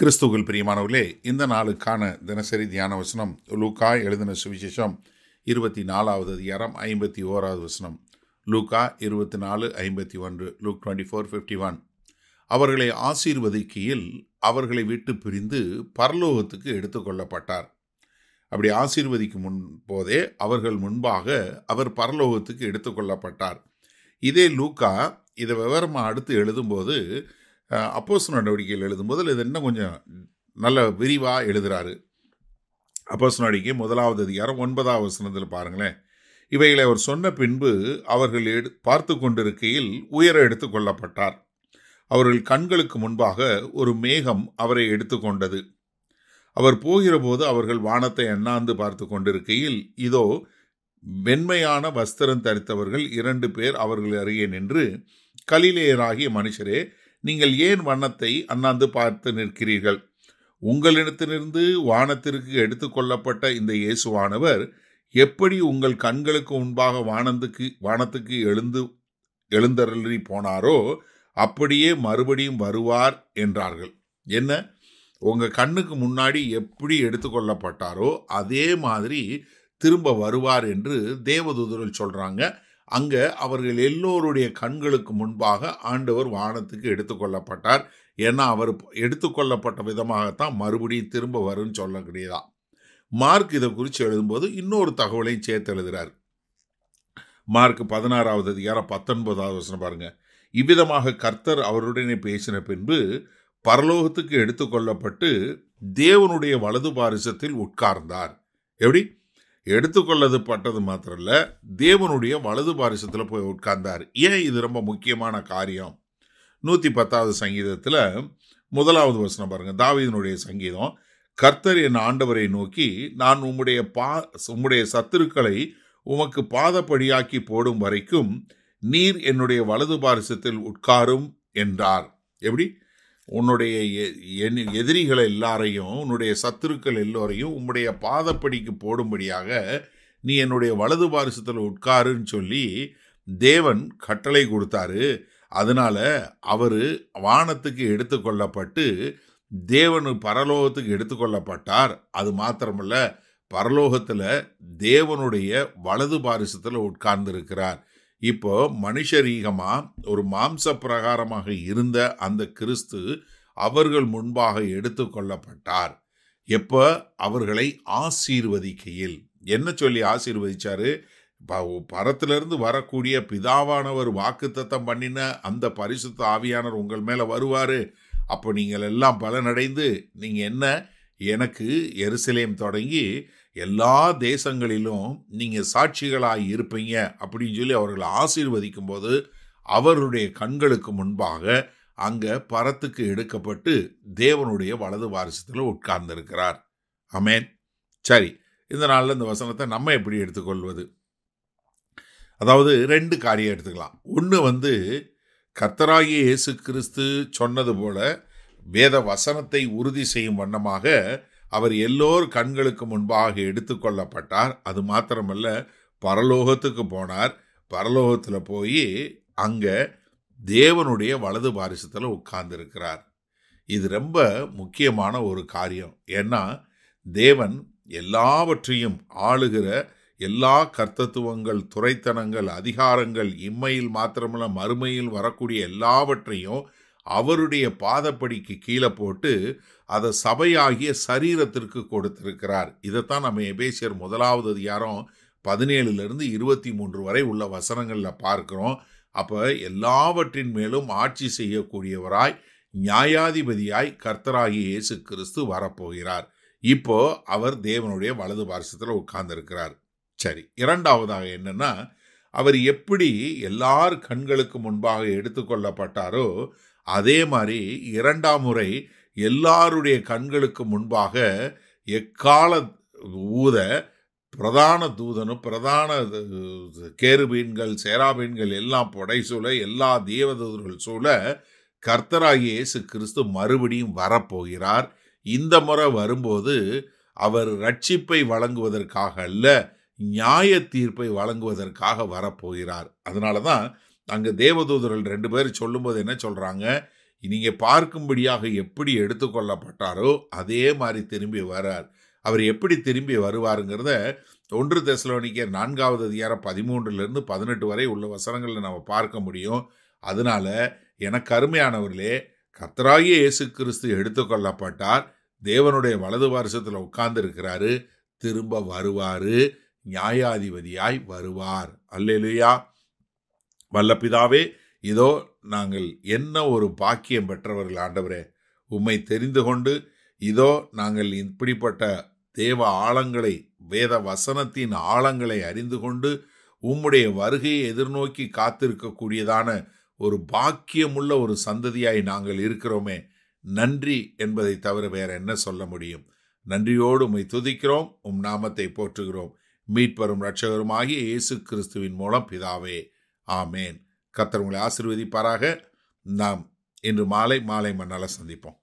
கிறிஸ்துவுக்குள் பிரியமானவர்களே, இந்த நாளுக்கான தினசரி தியான வசனம் லூக்கா எழுதின சுவிசேஷம் 24வது அதிகாரம் 51வது வசனம். லூக்கா 24:51. லூக் 24:51. அவர்களை ஆசீர்வதிக்கையில் அவர்களை விட்டு பிரிந்து பரலோகத்துக்கு எடுத்துக்கொள்ளப்பட்டார். அப்படி ஆசீர்வதிக்கும் போதே அவர்கள் முன்பாக அவர் பரலோகத்துக்கு எடுத்துக்கொள்ளப்பட்டார். இதே லூக்கா இதை விவரமாக அடுத்து எழுதும்போது, அப்போஸ்தலர் நடவடிக்கைகள் எழுதும்போது இது இன்னும் கொஞ்சம் நல்ல விரிவாக எழுதுகிறாரு. அப்போஸ்தலர் நடவடிக்கை 1வது அதிகாரம் 9வது வசனத்தில் பாருங்களேன். இவைகளை அவர் சொன்ன பின்பு அவர்கள் பார்த்து கொண்டிருக்கையில் உயர எடுத்து கொள்ளப்பட்டார். அவர்கள் கண்களுக்கு முன்பாக ஒரு மேகம் அவரை எடுத்துக்கொண்டது. அவர் போகிற போது அவர்கள் வானத்தை அண்ணாந்து பார்த்து கொண்டிருக்கையில் இதோ வெண்மையான வஸ்திரம் தரித்தவர்கள் 2 பேர் அவர்கள் அருகே நின்று, கலிலேயராகிய மனுஷரே, நீங்கள் ஏன் வண்ணத்தை அண்ணாந்து பார்த்து நிற்கிறீர்கள்? உங்களிடத்திலிருந்து வானத்திற்கு எடுத்துக்கொள்ளப்பட்ட இந்த இயேசுவானவர் எப்படி உங்கள் கண்களுக்கு முன்பாக வானத்துக்கு எழுந்தருளி போனாரோ அப்படியே மறுபடியும் வருவார் என்றார்கள். என்ன, உங்கள் கண்ணுக்கு முன்னாடி எப்படி எடுத்துக்கொள்ளப்பட்டாரோ அதே மாதிரி திரும்ப வருவார் என்று தேவதூதர்கள் சொல்கிறாங்க. அங்கே அவர்கள் எல்லோருடைய கண்களுக்கு முன்பாக ஆண்டவர் வானத்துக்கு எடுத்துக்கொள்ளப்பட்டார். ஏன்னா அவர் எடுத்துக்கொள்ளப்பட்ட விதமாகத்தான் மறுபடியும் திரும்ப வரும்னு சொல்லக்கூடியதா. மார்க் இதை குறித்து எழுதும்போது இன்னொரு தகவலையும் சேர்த்து எழுதுகிறார். மார்க் 16வது அதிகாரம் 19வது வசனம் பாருங்க. இவ்விதமாக கர்த்தர் அவருடனே பேசின பின்பு பரலோகத்துக்கு எடுத்துக்கொள்ளப்பட்டு தேவனுடைய வலது பாரிசத்தில் உட்கார்ந்தார். எப்படி எடுத்துக்கொள்ளப்பட்டது மாத்திரம் இல்லை, தேவனுடைய வலது பாரிசத்தில் போய் உட்கார்ந்தார். ஏன் இது ரொம்ப முக்கியமான காரியம்? 110வது சங்கீதத்தில் 1வது வசனம் பாருங்க. தாவீதினுடைய சங்கீதம். கர்த்தர் என் ஆண்டவரை நோக்கி, நான் உம்முடைய சத்துருக்களை உமக்கு பாதப்படியாக்கி போடும் வரைக்கும் நீர் என்னுடைய வலது பாரிசத்தில் உட்காரும் என்றார். எப்படி? உன்னுடைய எதிரிகளை எல்லாரையும், உன்னுடைய சத்துருக்கள் எல்லோரையும் உம்முடைய பாதப்படிக்கு போடும்படியாக நீ என்னுடைய வலது பாரிசத்தில் உட்காருன்னு சொல்லி தேவன் கட்டளை கொடுத்தாரு. அதனால அவர் வானத்துக்கு எடுத்துக்கொள்ளப்பட்டு தேவன் பரலோகத்துக்கு எடுத்துக்கொள்ளப்பட்டார். அது மாத்திரமல்ல, பரலோகத்தில் தேவனுடைய வலது பாரிசத்தில் உட்கார்ந்திருக்கிறார். இப்போ மனுஷரீகமாக ஒரு மாம்ச பிரகாரமாக இருந்த அந்த கிறிஸ்து அவர்கள் முன்பாக எடுத்துக்கொள்ளப்பட்டார். எப்போ? அவர்களை ஆசீர்வதிக்கையில். என்ன சொல்லி ஆசீர்வதிச்சாரு? பரத்திலிருந்து வரக்கூடிய பிதாவானவர் வாக்குத்தத்தம் பண்ணின அந்த பரிசுத்த ஆவியானவர் உங்கள் மேலே வருவார். அப்போ நீங்கள் எல்லாம் பலனடைந்து நீங்கள் என்ன, எனக்கு எருசலேம் தொடங்கி எல்லா தேசங்களிலும் நீங்கள் சாட்சிகளாக இருப்பீங்க அப்படின்னு சொல்லி அவர்களை ஆசீர்வதிக்கும் போது அவருடைய கண்களுக்கு முன்பாக அங்கே பரத்துக்கு எடுக்கப்பட்டு தேவனுடைய வலது வாரிசத்தில் உட்கார்ந்திருக்கிறார். ஆமென். சரி, இந்த நாளில் இந்த வசனத்தை நம்ம எப்படி எடுத்துக்கொள்வது? அதாவது 2 காரியம் எடுத்துக்கலாம். ஒன்று கர்த்தராகிய இயேசு கிறிஸ்து சொன்னது போல வேத வசனத்தை உறுதி செய்யும் வண்ணமாக அவர் எல்லோர் கண்களுக்கு முன்பாக எடுத்துக்கொள்ளப்பட்டார். அது மாத்திரமல்ல, பரலோகத்துக்கு போனார். பரலோகத்தில் போய் அங்கே தேவனுடைய வலது பாரிசத்தில் உட்கார்ந்திருக்கிறார். இது ரொம்ப முக்கியமான ஒரு காரியம். ஏன்னா தேவன் எல்லாவற்றையும் ஆளுகிற எல்லா கர்த்தத்துவங்கள், துரைத்தனங்கள், அதிகாரங்கள், இம்மையில் மாத்திரமல்ல மறுமையில் வரக்கூடிய எல்லாவற்றையும் அவருடைய பாதப்படிக்கு கீழே போட்டு அதை சபையாகிய சரீரத்திற்கு கொடுத்திருக்கிறார். இதைத்தான் நம்ம எபேசியர் 1வது அதிகாரம் 17லிருந்து 23 வரை உள்ள வசனங்களில் பார்க்கிறோம். அப்போ எல்லாவற்றின் மேலும் ஆட்சி செய்யக்கூடியவராய், நியாயாதிபதியாய் கர்த்தராகிய இயேசு கிறிஸ்து வரப்போகிறார். இப்போ அவர் தேவனுடைய வலது பாரிசத்தில் உட்கார்ந்திருக்கிறார். சரி, இரண்டாவதாக என்னன்னா, அவர் எப்படி எல்லார் கண்களுக்கு முன்பாக எடுத்துக்கொள்ளப்பட்டாரோ அதே மாதிரி 2ஆம் முறை எல்லாருடைய கண்களுக்கு முன்பாக எக்கால ஊத பிரதான தூதனும் பிரதான கேருபீன்கள், சேராபீன்கள் எல்லாம் புடைசூழ, எல்லா தேவதூதர்கள் சூழ கர்த்தராகிய இயேசு கிறிஸ்து மறுபடியும் வரப்போகிறார். இந்த முறை வரும்போது அவர் ரட்சிப்பை வழங்குவதற்காக அல்ல, நியாய தீர்ப்பை வழங்குவதற்காக வரப்போகிறார். அதனால தான் அங்கே தேவதூதர்கள் 2 பேர் சொல்லும்போது என்ன சொல்கிறாங்க? நீங்கள் பார்க்கும்படியாக எப்படி எடுத்துக்கொள்ளப்பட்டாரோ அதே மாதிரி திரும்பி வரார். அவர் எப்படி திரும்பி வருவாருங்கிறத 1 தெசலோனிக்கேயர் 4வது அதிகாரம் 13 18 வரை உள்ள வசனங்களில் நம்ம பார்க்க முடியும். அதனால எனக்கு அருமையானவர்களே, கர்த்தராகிய இயேசு கிறிஸ்து எடுத்துக்கொள்ளப்பட்டார், தேவனுடைய வலது பார்சத்தில் உட்கார்ந்து இருக்கிறாரு, திரும்ப வருவாரு, நியாயாதிபதியாய் வருவார். அல்லேலூயா. வல்ல பிதாவே, இதோ நாங்கள் என்ன ஒரு பாக்கியம் பெற்றவர்கள் ஆண்டவரே. உம்மை தெரிந்து கொண்டு இதோ நாங்கள் இப்படிப்பட்ட தேவ ஆழங்களை, வேத வசனத்தின் ஆழங்களை அறிந்து கொண்டு உம்முடைய வருகையை எதிர்நோக்கி காத்திருக்கக்கூடியதான ஒரு பாக்கியமுள்ள ஒரு சந்ததியாய் நாங்கள் இருக்கிறோமே. நன்றி என்பதை தவிர வேற என்ன சொல்ல முடியும்? நன்றியோடு உம்மை துதிக்கிறோம், உம் நாமத்தை போற்றுகிறோம். மீட்பரும் இரட்சகருமாகிய இயேசு கிறிஸ்துவின் மூலம் பிதாவே, ஆமேன். கர்த்தர் உங்களை ஆசீர்வதிப்பாராக. நாம் இன்று மாலை மன்னால சந்திப்போம்.